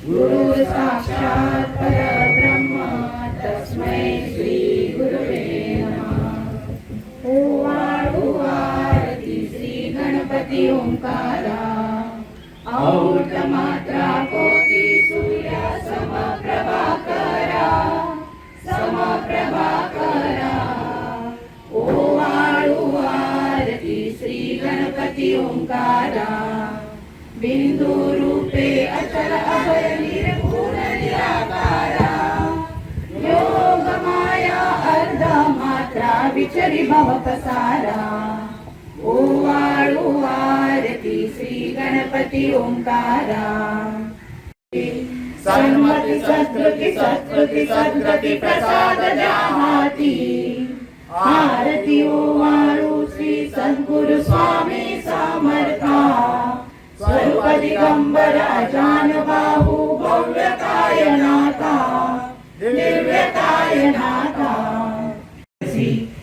गुरु साक्षात् परब्रह्म तस्मै श्री गुरुवे नमः। ओवाळू आरती श्री गणपती ओंकारा, औट मात्रा कोटी सूर्य समप्रभाकरा, समप्रभाकरा। ओवाळू आरती श्री गणपती ओंकारा, बिंदु रूपे अचल अभय निर्गुण निराकारा, योग माया अर्ध मात्रा विचरी भव पसारा। ओवाळू आरती श्री गणपती ओंकारा, सन्मति सद्गति सत्कृति सद्गति प्रसाद द्या हाती। आरती ओवाळू श्री सद्गुरु स्वामी समर्था, स्वरूप दिगंबर अजान बाहू भव्यकाय नाथा, दिव्यकाय नाथा।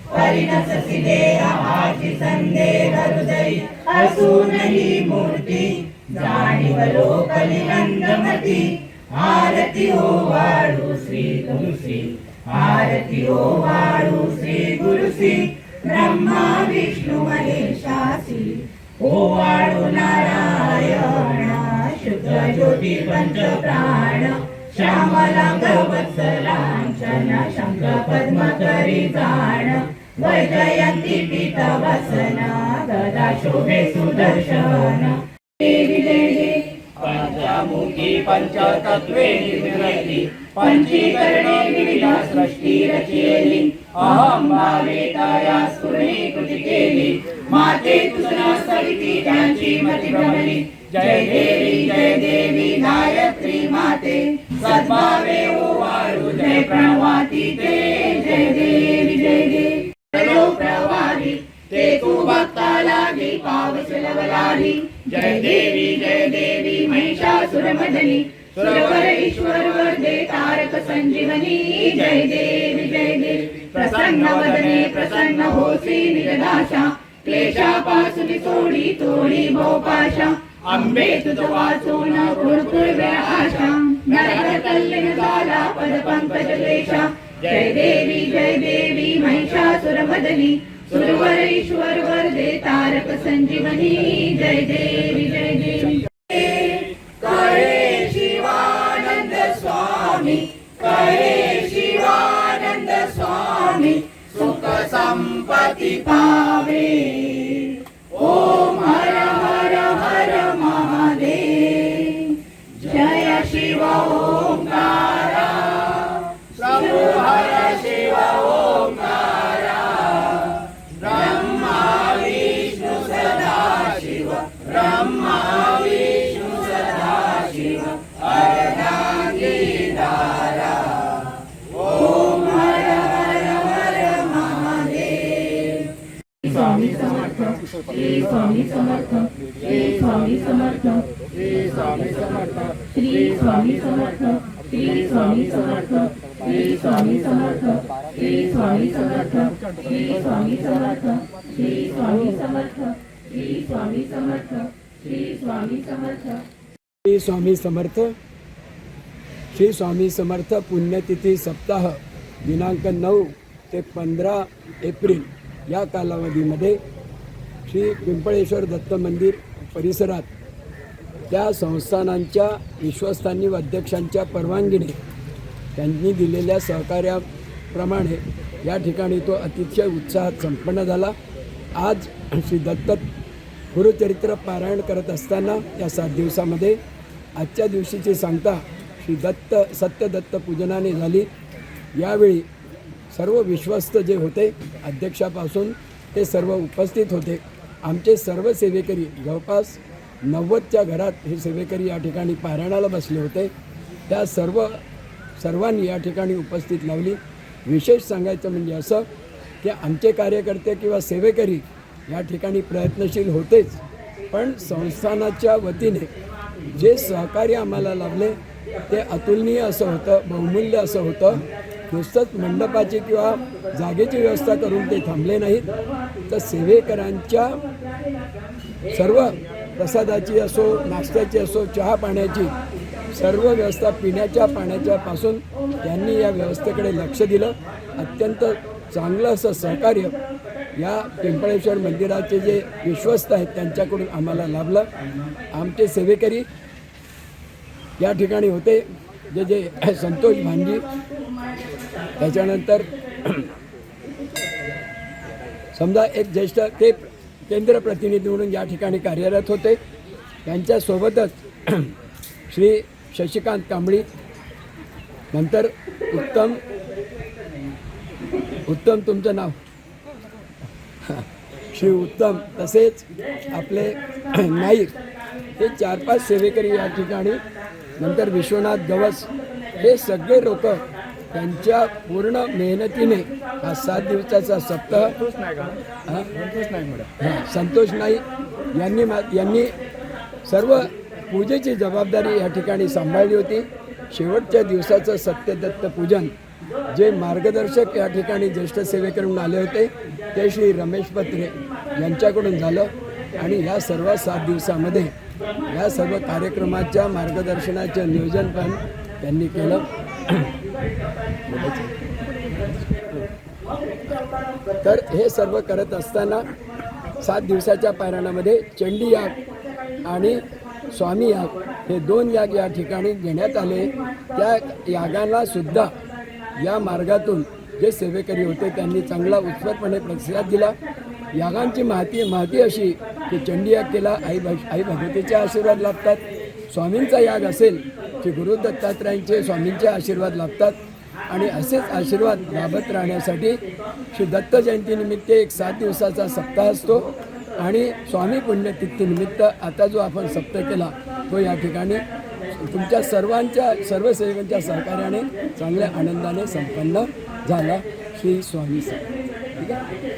परिणससी देहाची संदेह हृदयी असून ही मूर्ती, जाणीव लोकली नंदमती। आरती ओवाळू श्री गुरुश्री, आरती ओवाळू श्री गुरुश्री, ब्रह्मा विष्णू महेशासी। ओवाळू नारायण शुद्ध ज्योती पंच प्राण, श्यामलांग वत्सलांचन शंख पद्म करी जाण। वैजयंती पीठ वसन गदा शोभे सुदर्शन। देवी देवी पंचमुखी पंचतत्वे निर्मिती, पंचीकरणे विविध सृष्टी रचिली। अहं भावे तया स्फुरणीकृती केली, माते तुझना सविती त्यांची मती भ्रमली। जय देवी गायत्री माते, सद्भावे ओवाळू जय प्रणवाती ते। जय देवी प्रवाही ते तू भक्ता लागी पावस लवलाही। जय देवी महिषासुरमर्दिनी, सुरवर ईश्वर वरदे तारक संजीवनी। जय देवी प्रसन्न वदने प्रसन्न होसी निजदाशा, क्लेशापासून सोडी तोडी भोपाशा। अंबे तुझ वाचून कुरकुरव्या आशा, नरहर कल्याण झाला पद पंकज क्लेशा। जय देवी महिषासुरमर्दिनी, सुरवर ईश्वर वरदे तारक संजीवनी। जय देवी करे शिवानंद स्वामी, करे शिवानंद स्वामी, सुख संपत्ति पावे। ओम हर हर हर महादेव, जय शिव ओंकारा, प्रभु हर शिव ओंकारा। ब्रह्मा विष्णु सदा शिव, ब्रह्मा विष्णु सदा शिव, अर्धांगी धारा। ओम हर हर हर महादेव। स्वामी समर्थ, श्री स्वामी समर्थ, श्री स्वामी समर्थ, श्री स्वामी समर्थ, श्री स्वामी समर्थ, श्री स्वामी समर्थ, श्री स्वामी समर्थ, श्री स्वामी समर्थ, श्री स्वामी समर्थ, श्री स्वामी समर्थ, श्री स्वामी समर्थ, श्री स्वामी समर्थ। श्री स्वामी समर्थ, श्री स्वामी समर्थ पुण्यतिथी सप्ताह दिनांक 9 ते 15 एप्रिल या कालावधीमध्ये श्री पिंपळेश्वर दत्त मंदिर परिसरात त्या संस्थानांच्या विश्वस्तांनी व अध्यक्षांच्या परवानगीने त्यांनी दिलेल्या सहकार्याप्रमाणे या ठिकाणी तो अतिशय उत्साहात संपन्न झाला। आज श्री दत्त गुरुचरित्र पारायण करत असताना या 7 दिवसामध्ये आजच्या दिवशीची सांगता श्री दत्त सत्यदत्त पूजनाने झाली। यावेळी सर्व विश्वस्त जे होते अध्यक्षापासून ते सर्व उपस्थित होते। आमचे सर्व सेवेकरी जवळपास 90च्या घरात हे सेवेकरी या ठिकाणी पारायणाला बसले होते। त्या सर्वांनी या ठिकाणी उपस्थित लावली। विशेष सांगायचं म्हणजे असं की आमचे कार्यकर्ते किंवा सेवेकरी या ठिकाणी प्रयत्नशील होतेच, पण संस्थानाच्या वतीने जे सहकार्य आम्हाला लाभले ते अतुलनीय असं होतं, बहुमूल्य असं होतं। नुसतंच मंडपाची किंवा जागेची व्यवस्था करून ते थांबले नाहीत, तर सेवेकरांच्या सर्व प्रसादाची असो, नाश्त्याची असो, चहा पाण्याची सर्व व्यवस्था, पिण्याच्या पाण्याच्या पासून त्यांनी या व्यवस्थेकडे लक्ष दिलं. अत्यंत चांगलं असं सहकार्य या पिंपळेश्वर मंदिराचे जे विश्वस्त आहेत त्यांच्याकडून आम्हाला लाभलं. आमचे सेवेकरी या ठिकाणी होते, जे संतोष भांजी, त्याच्यानंतर समजा एक ज्येष्ठ ते केंद्र प्रतिनिधी म्हणून या ठिकाणी कार्यरत होते. त्यांच्यासोबतच श्री शशिकांत कांबळी, नंतर उत्तम तुमचं नाव श्री उत्तम, तसेच आपले नाईक, हे 4-5 सेवेकरी या ठिकाणी, नंतर विश्वनाथ गवस, हे सगळे लोक त्यांच्या पूर्ण मेहनतीने हा 7 दिवसाचा सप्ताह संतोष नाईक यांनी सर्व पूजेची जबाबदारी या ठिकाणी सांभाळली होती. शेवटच्या दिवसाचं सत्यदत्त पूजन जे मार्गदर्शक या ठिकाणी ज्येष्ठ सेवेकरून आले होते ते श्री रमेश पत्रे यांच्याकडून झालं. आणि या सर्व 7 दिवसामध्ये या सर्व कार्यक्रमाच्या मार्गदर्शनाचे नियोजन पण त्यांनी केलं. तर हे सर्व करत असताना 7 दिवसाच्या पारायणामध्ये चंडी याग आणि स्वामी याग हे 2 याग या ठिकाणी घेण्यात आले. त्या यागाला सुद्धा या मार्गातून जे सेवेकरी होते त्यांनी चांगला उत्स्फूर्तपणे प्रतिसाद दिला. यागांची माहिती अशी की चंडी याग केला आई भगवतीचे आशीर्वाद लाभतात. स्वामींचा याग असेल की गुरु दत्तात्रयांचे स्वामींचे आशीर्वाद लाभतात. आणि असेच आशीर्वाद लाभत राहण्यासाठी श्री दत्त जयंतीनिमित्त एक 7 दिवसाचा सप्ताह असतो. आणि स्वामी पुण्यतिथीनिमित्त आता जो आपण सप्ताह केला तो या ठिकाणी तुमच्या सर्व सेवकांच्या सहकार्याने चांगल्या आनंदाने संपन्न झाला. श्री स्वामी ठीक आहे.